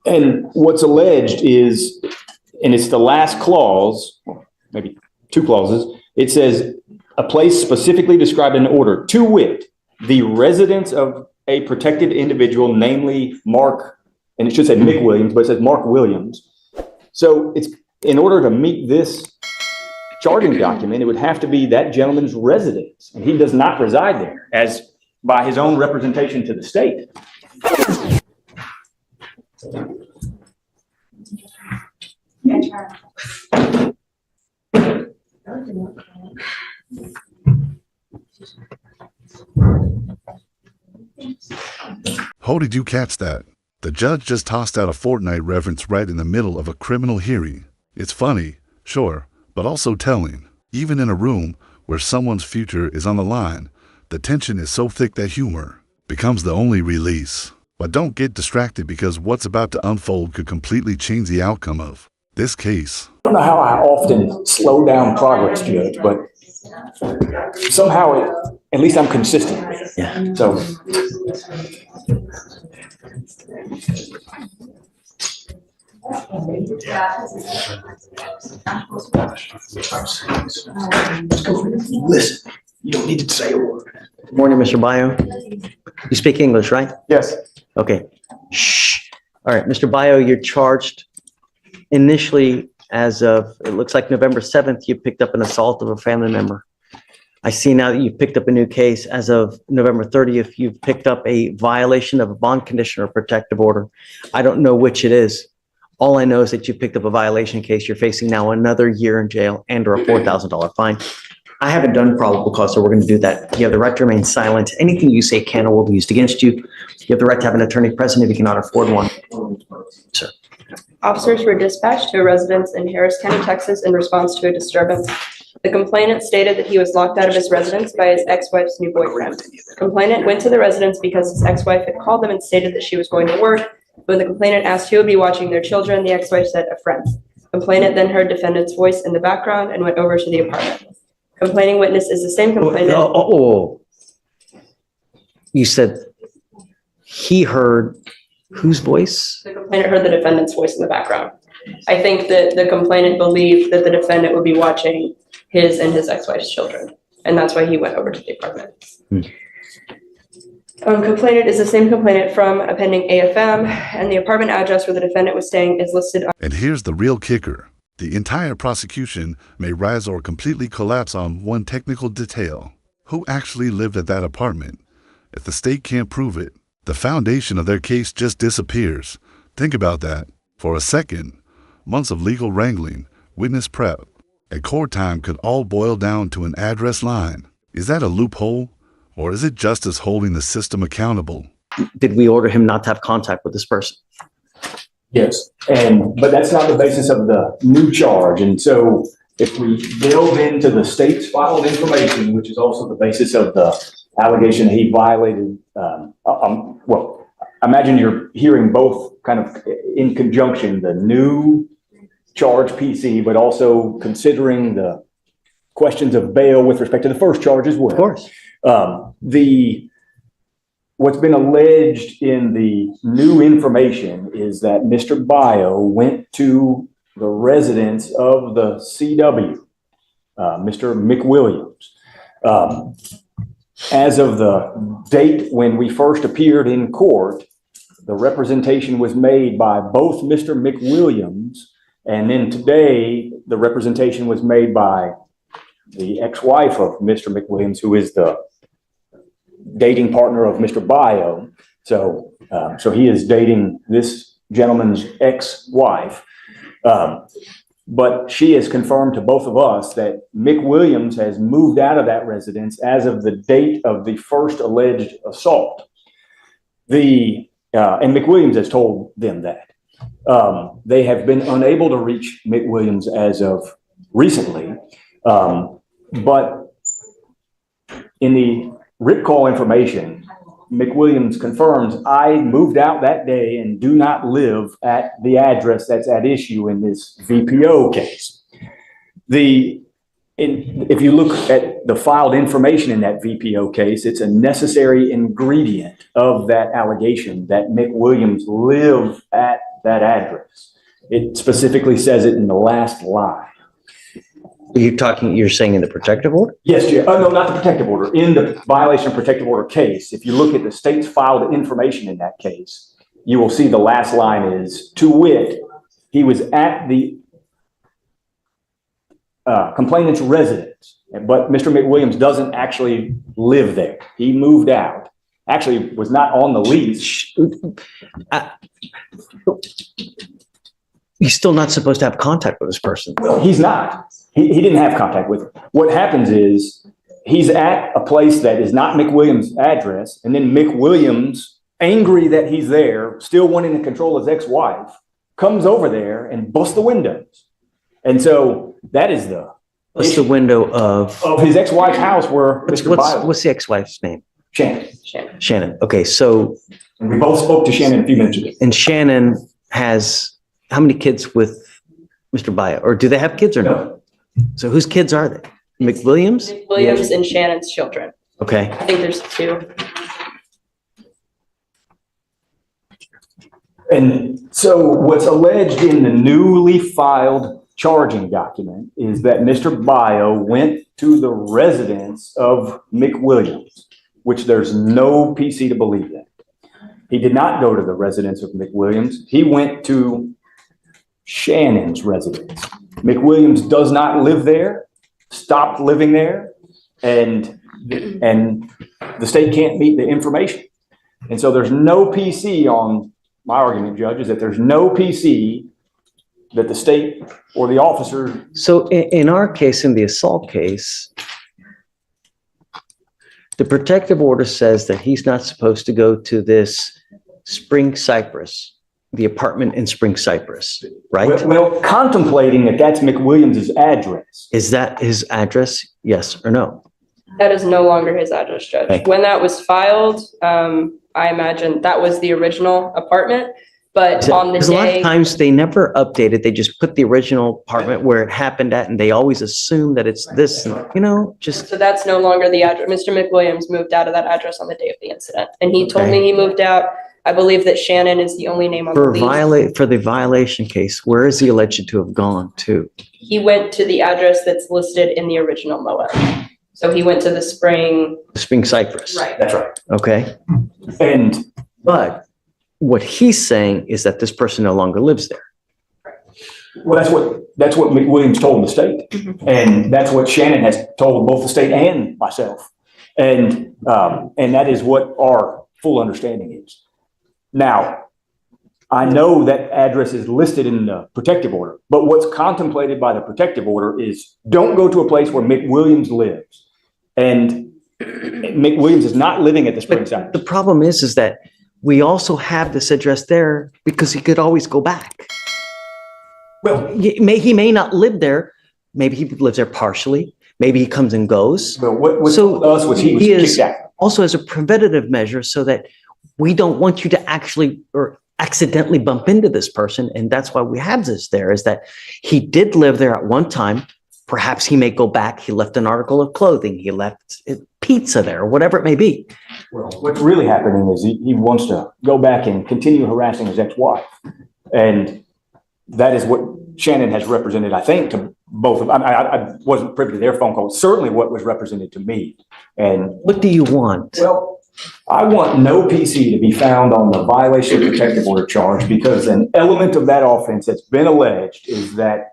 And what's alleged is, and it's the last clause, maybe two clauses, it says a place specifically described in the order, to wit, the residence of a protected individual, namely Mark, and it should say Mick Williams, but it says Mark Williams. So it's in order to meet this charging document, it would have to be that gentleman's residence, and he does not reside there, as by his own representation to the state. How did you catch that? The judge just tossed out a Fortnite reference right in the middle of a criminal hearing. It's funny, sure, but also telling. Even in a room where someone's future is on the line, the tension is so thick that humor becomes the only release. But don't get distracted, because what's about to unfold could completely change the outcome of this case. I don't know how I often slow down progress, Judge, but somehow at least I'm consistent. Yeah. So. Listen, you don't need to say a word. Good morning, Mr. Bio. You speak English, right? Yes. Okay. Shh. All right, Mr. Bio, you're charged initially as of, it looks like November 7th, you picked up an assault of a family member. I see now that you've picked up a new case. As of November 30th, you've picked up a violation of a bond condition or protective order. I don't know which it is. All I know is that you picked up a violation case. You're facing now another year in jail and or a $4,000 fine. I haven't done probable cause, so we're going to do that. You have the right to remain silent. Anything you say can or will be used against you. You have the right to have an attorney present if you cannot afford one. Sir. Officers were dispatched to a residence in Harris County, Texas in response to a disturbance. The complainant stated that he was locked out of his residence by his ex-wife's new boyfriend. Complainant went to the residence because his ex-wife had called them and stated that she was going to work. When the complainant asked who would be watching their children, the ex-wife said a friend. Complainant then heard defendant's voice in the background and went over to the apartment. Complaining witness is the same complainant. You said he heard whose voice? The complainant heard the defendant's voice in the background. I think that the complainant believed that the defendant would be watching his and his ex-wife's children, and that's why he went over to the apartment. Complainant is the same complainant from a pending AFM, and the apartment address where the defendant was staying is listed on. And here's the real kicker. The entire prosecution may rise or completely collapse on one technical detail. Who actually lived at that apartment? If the state can't prove it, the foundation of their case just disappears. Think about that for a second. Months of legal wrangling, witness prep, and court time could all boil down to an address line. Is that a loophole, or is it justice holding the system accountable? Did we order him not to have contact with this person? Yes, but that's not the basis of the new charge. And so if we delve into the state's filed information, which is also the basis of the allegation that he violated, well, imagine you're hearing both kind of in conjunction, the new charge PC, but also considering the questions of bail with respect to the first charge as well. Of course. What's been alleged in the new information is that Mr. Bio went to the residence of the CW, Mr. McWilliams. As of the date when we first appeared in court, the representation was made by both Mr. McWilliams, and then today the representation was made by the ex-wife of Mr. McWilliams, who is the dating partner of Mr. Bio. So he is dating this gentleman's ex-wife. But she has confirmed to both of us that Mick Williams has moved out of that residence as of the date of the first alleged assault. And Mick Williams has told them that. They have been unable to reach Mick Williams as of recently. But in the RIP call information, McWilliams confirms, I moved out that day and do not live at the address that's at issue in this VPO case. If you look at the filed information in that VPO case, it's a necessary ingredient of that allegation that McWilliams lived at that address. It specifically says it in the last line. You're saying in the protective order? Yes, Judge. Oh, no, not the protective order. In the violation of protective order case, if you look at the state's filed information in that case, you will see the last line is, to wit, he was at the complainant's residence, but Mr. McWilliams doesn't actually live there. He moved out. Actually, was not on the lease. He's still not supposed to have contact with this person. Well, he's not. He didn't have contact with him. What happens is he's at a place that is not McWilliams' address, and then McWilliams, angry that he's there, still wanting to control his ex-wife, comes over there and busts the windows. And so that is What's the window of his ex-wife's house where Mr. Biles. what's the ex-wife's name? Shannon. Shannon. Okay, so And we both spoke to Shannon a few minutes ago. and Shannon has how many kids with Mr. Bio? Or do they have kids or no? So whose kids are they? McWilliams? McWilliams and Shannon's children. Okay. I think there's two. And so what's alleged in the newly filed charging document is that Mr. Bio went to the residence of McWilliams, which there's no PC to believe that. He did not go to the residence of McWilliams. He went to Shannon's residence. McWilliams does not live there, stopped living there, and the state can't meet the information. And so there's no PC on, my argument, Judge, is that there's no PC that the state or the officer. So in our case, in the assault case, the protective order says that he's not supposed to go to this Spring Cypress, the apartment in Spring Cypress, right? Well, contemplating that that's McWilliams' address. Is that his address? Yes or no? That is no longer his address, Judge. Okay. When that was filed, I imagine that was the original apartment, but on the Because a lot of day, times they never updated. They just put the original apartment where it happened at, and they always assume that it's this, just, so that's no longer the address. Mr. McWilliams moved out of that address on the day of the incident. And he told me he moved out. I believe that Shannon is the only name on the lease. for the violation case, where is he alleged to have gone to? He went to the address that's listed in the original MOA. So he went to the Spring. Spring Cypress. Right. That's right. Okay. And But what he's saying is that this person no longer lives there. well, that's what McWilliams told the state. And that's what Shannon has told both the state and myself. And that is what our full understanding is. Now, I know that address is listed in the protective order, but what's contemplated by the protective order is don't go to a place where McWilliams lives. And McWilliams is not living at the Spring But Cypress. the problem is that we also have this address there because he could always go back. Well, He may not live there. Maybe he lives there partially. Maybe he comes and goes. but what So told us was he was he is- kicked out. Also as a preventative measure so that we don't want you to actually or accidentally bump into this person. And that's why we have this there, is that he did live there at one time. Perhaps he may go back. He left an article of clothing. He left pizza there, or whatever it may be. Well, what's really happening is he wants to go back and continue harassing his ex-wife. And that is what Shannon has represented, I think, to both of them. I wasn't privy to their phone call, certainly what was represented to me. And What do you want? well, I want no PC to be found on the violation of protective order charge because an element of that offense that's been alleged is that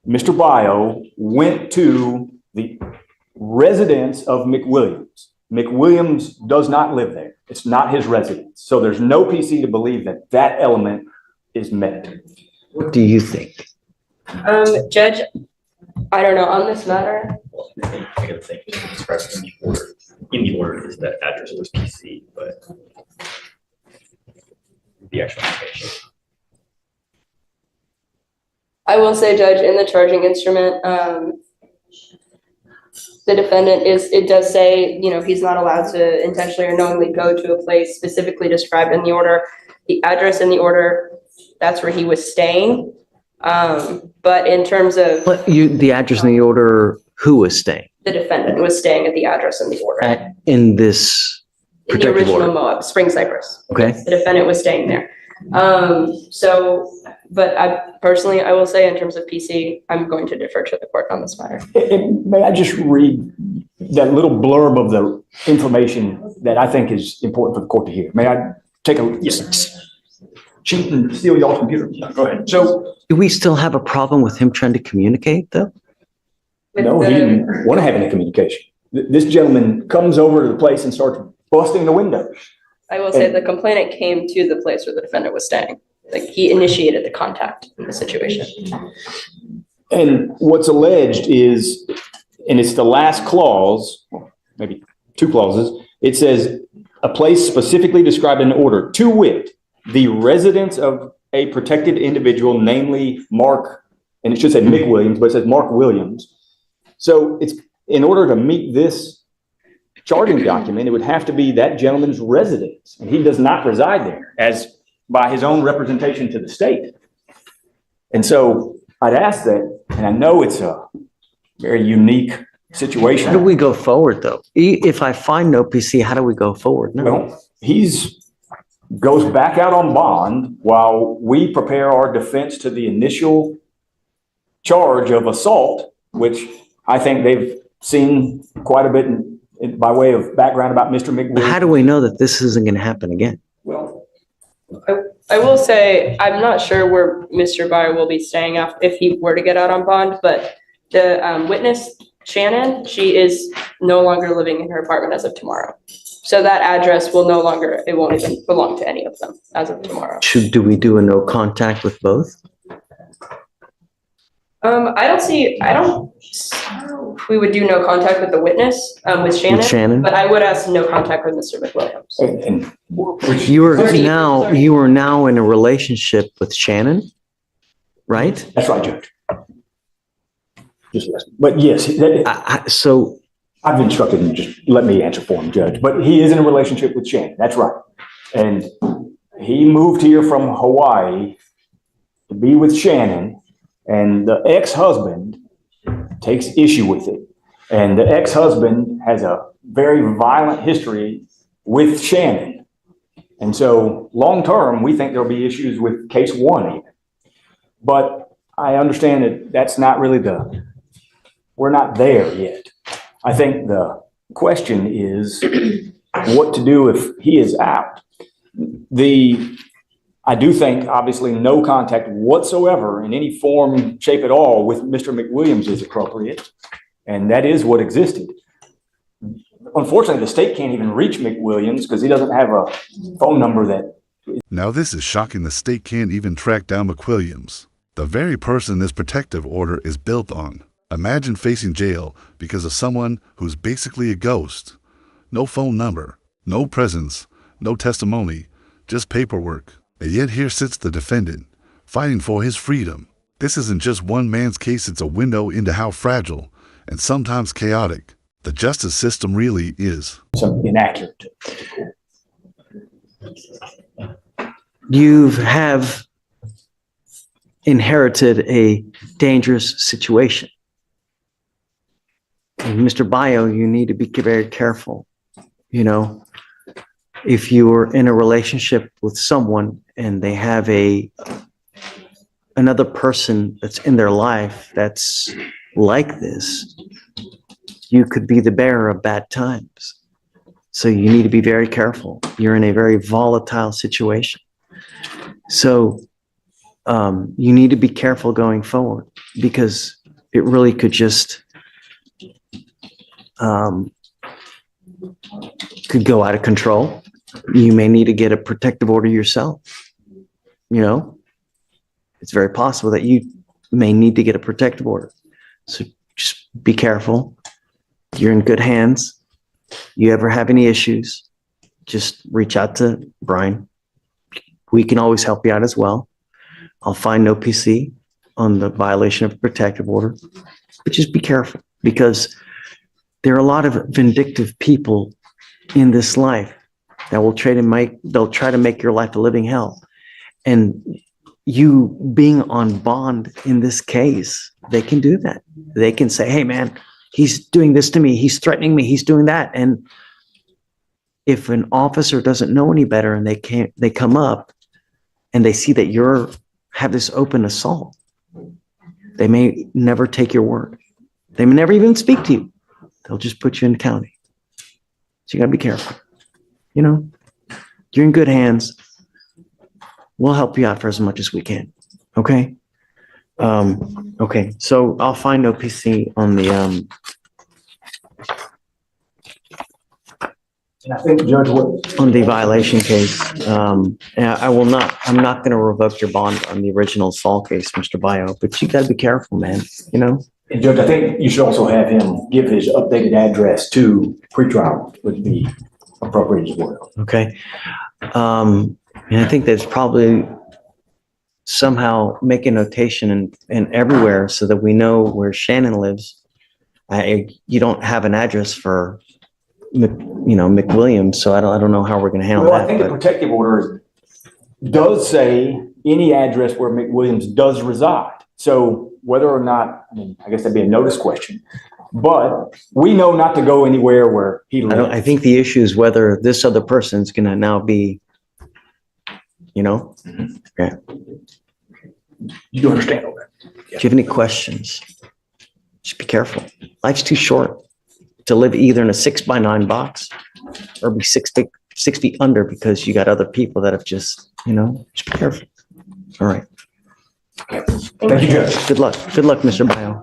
Mr. Bio went to the residence of McWilliams. McWilliams does not live there. It's not his residence. So there's no PC to believe that that element is met. What do you think? Judge, I don't know, on this matter, I gotta think, it's expressed in the order. In the order is that address was PC, but the actual location. I will say, Judge, in the charging instrument, the defendant it does say, he's not allowed to intentionally or knowingly go to a place specifically described in the order. The address in the order, that's where he was staying. But in terms of The address in the order, who was staying the defendant was staying at the address in the order. in this In the protective original order? MOAB, Spring Cypress. Okay. The defendant was staying there. But I will say in terms of PC, I'm going to defer to the court on this matter. And may I just read that little blurb of the information that I think is important for the court to hear? May I take a, cheat and steal y'all's computer? Go ahead. So, Do we still have a problem with him trying to communicate though? no, he didn't want to have any communication. This gentleman comes over to the place and starts busting the windows. I will say the complainant came to the place where the defendant was staying. Like, he initiated the contact in the situation. And what's alleged is, and it's the last clause, maybe two clauses, it says a place specifically described in the order, to wit, the residence of a protected individual, namely Mark, and it should say Mick Williams, but it says Mark Williams. So it's, in order to meet this charging document, it would have to be that gentleman's residence, and he does not reside there, as by his own representation to the state. And so I'd ask that, and I know it's a very unique situation. How do we go forward though? If I find no PC, how do we go forward? No. Well, goes back out on bond while we prepare our defense to the initial charge of assault, which I think they've seen quite a bit by way of background about Mr. McWilliams. How do we know that this isn't going to happen again? Well, I will say, I'm not sure where Mr. Byer will be staying if he were to get out on bond, but the witness, Shannon, she is no longer living in her apartment as of tomorrow. So that address will no longer, it won't even belong to any of them as of tomorrow. Do we do a no contact with both? I don't, we would do no contact with the witness, with Shannon. With Shannon? But I would ask no contact with Mr. McWilliams. and You are now in a relationship with Shannon, right? that's right, Judge. Just listen. But yes, So I've instructed him, just let me answer for him, Judge. But he is in a relationship with Shannon. That's right. And he moved here from Hawaii to be with Shannon, and the ex-husband takes issue with it. And the ex-husband has a very violent history with Shannon. And so long-term, we think there'll be issues with case one even. But I understand that that's not really we're not there yet. I think the question is what to do if he is out. I do think, obviously, no contact whatsoever in any form, shape at all with Mr. McWilliams is appropriate, and that is what existed. Unfortunately, the state can't even reach McWilliams because he doesn't have a phone number that. Now this is shocking. The state can't even track down McWilliams, the very person this protective order is built on. Imagine facing jail because of someone who's basically a ghost. No phone number, no presence, no testimony, just paperwork. And yet here sits the defendant, fighting for his freedom. This isn't just one man's case, it's a window into how fragile and sometimes chaotic the justice system really is. So inaccurate. you have inherited a dangerous situation. And Mr. Bio, you need to be very careful. You know, if you are in a relationship with someone and they have another person that's in their life that's like this, you could be the bearer of bad times. So you need to be very careful. You're in a very volatile situation. So you need to be careful going forward, because it really could just could go out of control. You may need to get a protective order yourself. You know, it's very possible that you may need to get a protective order. So just be careful. You're in good hands. You ever have any issues, just reach out to Brian. We can always help you out as well. I'll find no PC on the violation of a protective order, but just be careful, because there are a lot of vindictive people in this life that will they'll try to make your life a living hell. And you being on bond in this case, they can do that. They can say, hey man, he's doing this to me. He's threatening me. He's doing that. And if an officer doesn't know any better and they come up and they see that have this open assault, they may never take your word. They may never even speak to you. They'll just put you in county. So you gotta be careful. You know, you're in good hands. We'll help you out for as much as we can. Okay? Okay, so I'll find OPC on the, And I think, Judge, what, on the violation case. And I'm not gonna revoke your bond on the original assault case, Mr. Bio, but you gotta be careful, man, you know? and Judge, I think you should also have him give his updated address to pretrial would be appropriate as well. Okay. And I think there's probably somehow make a notation in everywhere so that we know where Shannon lives. You don't have an address for, McWilliams, so I don't know how we're gonna handle Well, I think the that, but protective order does say any address where McWilliams does reside. So whether or not, I mean, I guess that'd be a notice question, but we know not to go anywhere where he I lives. think the issue is whether this other person's gonna now be, You do understand all that? Do you have any questions? Just be careful. Life's too short to live either in a 6x9 box or be 6 feet under because you got other people that have just be careful. All right. Thank you, Judge. Good luck. Good luck, Mr. Bio.